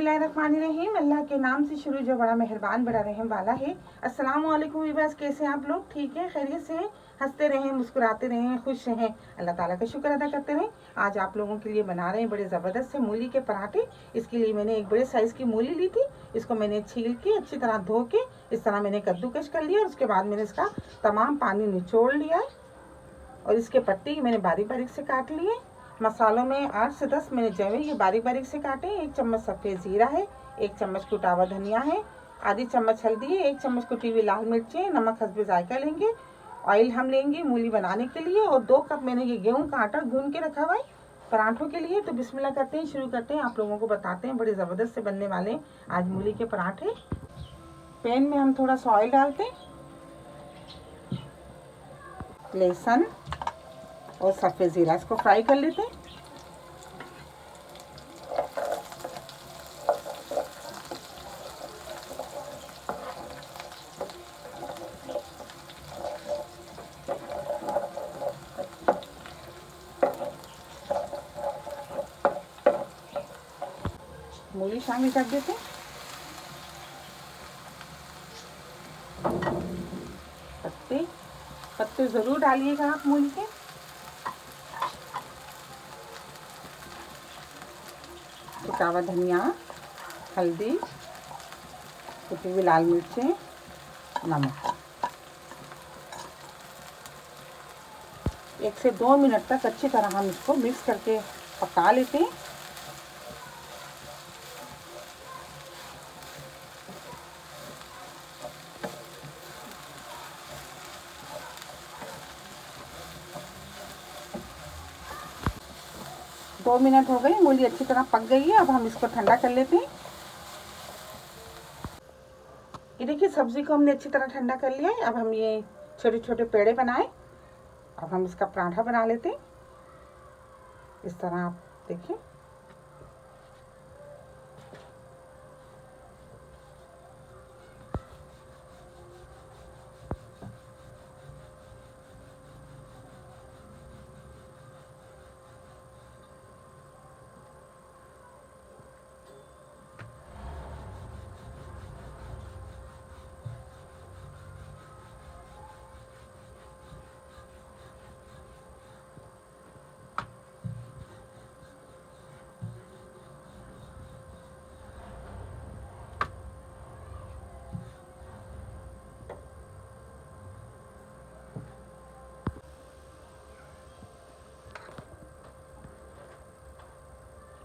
बिस्मिल्लाहिर्रहमानिर्रहीम। अल्लाह के नाम से शुरू जो बड़ा मेहरबान बड़ा रहम वाला है। अस्सलाम वालेकुम वीवर्स, कैसे हैं आप लोग? ठीक है, खैरियत से हैं? हंसते रहें, मुस्कुराते रहें, खुश रहें, अल्लाह ताला का शुक्र अदा करते रहें। आज आप लोगों के लिए बना रहे हैं बड़े ज़बरदस्त से मूली के पराठे। इसके लिए मैंने एक बड़े साइज़ की मूली ली थी। इसको मैंने छील के अच्छी तरह धो के इस तरह मैंने कद्दूकश कर लिया। उसके बाद मैंने इसका तमाम पानी निचोड़ लिया है और इसके पत्ते मैंने बारीक बारीक से काट लिए। मसालों में 8 से 10 मैंने जवे ये बारीक बारीक से काटे। 1 चम्मच सफ़ेद ज़ीरा है, 1 चम्मच कुटा हुआ धनिया है, आधी चम्मच हल्दी है, 1 चम्मच कुटी हुई लाल मिर्चें, नमक हस्बे जायका लेंगे। ऑयल हम लेंगे मूली बनाने के लिए और 2 कप मैंने ये गेहूं का आटा गूंद के रखा हुआ है पराठों के लिए। तो बिस्मिल्लाह करते हैं, शुरू करते हैं। आप लोगों को बताते हैं, बड़े ज़बरदस्त से बनने वाले हैं आज मूली के पराठे। पैन में हम थोड़ा सा ऑयल डालते हैं, लहसुन और सफ़ेद ज़ीरा इसको फ्राई कर लेते हैं। मूली शामिल कर देते हैं। पत्ते ज़रूर डालिएगा आप मूली के। कुटा हुआ धनिया, हल्दी, कुटी हुई लाल मिर्चें, नमक। 1 से 2 मिनट तक अच्छी तरह हम इसको मिक्स करके पका लेते हैं। दो मिनट हो गए, मूली अच्छी तरह पक गई है। अब हम इसको ठंडा कर लेते हैं। ये देखिए, सब्जी को हमने अच्छी तरह ठंडा कर लिया है। अब हम ये छोटे छोटे पेड़े बनाए। अब हम इसका पराठा बना लेते हैं। इस तरह आप देखिए।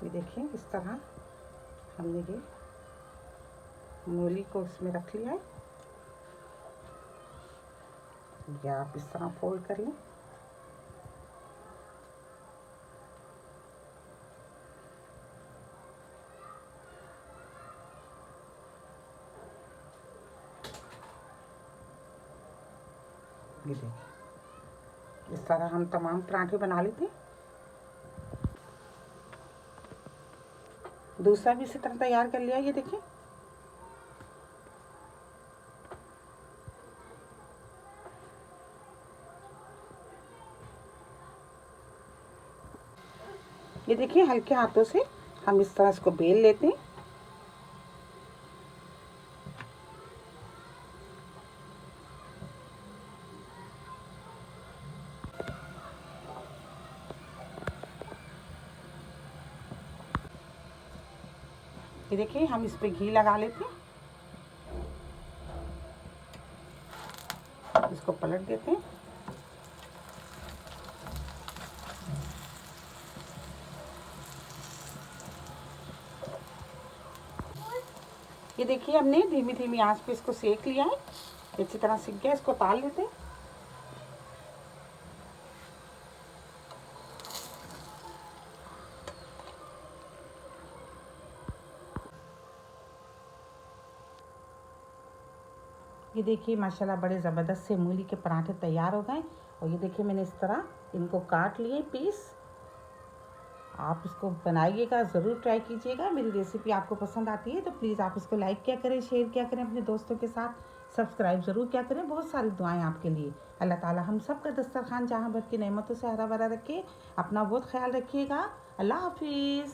ये देखिए, इस तरह हमने ये मूली को इसमें रख लिया है। या आप इस तरह फोल्ड कर लें। ये देखिए, इस तरह हम तमाम पराठे बना लेते हैं। दूसरा भी इसी तरह तैयार कर लिया। ये देखिए, ये देखिए, हल्के हाथों से हम इस तरह इसको बेल लेते हैं। ये देखिए, हम इस पे घी लगा लेते हैं। इसको पलट देते हैं। ये देखिए, हमने धीमी धीमी आंच पे इसको सेक लिया है। अच्छी तरह सीख गया। इसको ताल लेते हैं। ये देखिए, माशाल्लाह बड़े ज़बरदस्त से मूली के पराठे तैयार हो गए। और ये देखिए, मैंने इस तरह इनको काट लिए पीस। आप इसको बनाइएगा, ज़रूर ट्राई कीजिएगा। मेरी रेसिपी आपको पसंद आती है तो प्लीज़ आप इसको लाइक किया करें, शेयर किया करें अपने दोस्तों के साथ, सब्सक्राइब ज़रूर किया करें। बहुत सारी दुआएं आपके लिए। अल्लाह ताला हम सब का दस्तरखान जहाँ भर की नेमतों से हरा भरा रखे। अपना बहुत ख्याल रखिएगा। अल्लाह हाफिज़।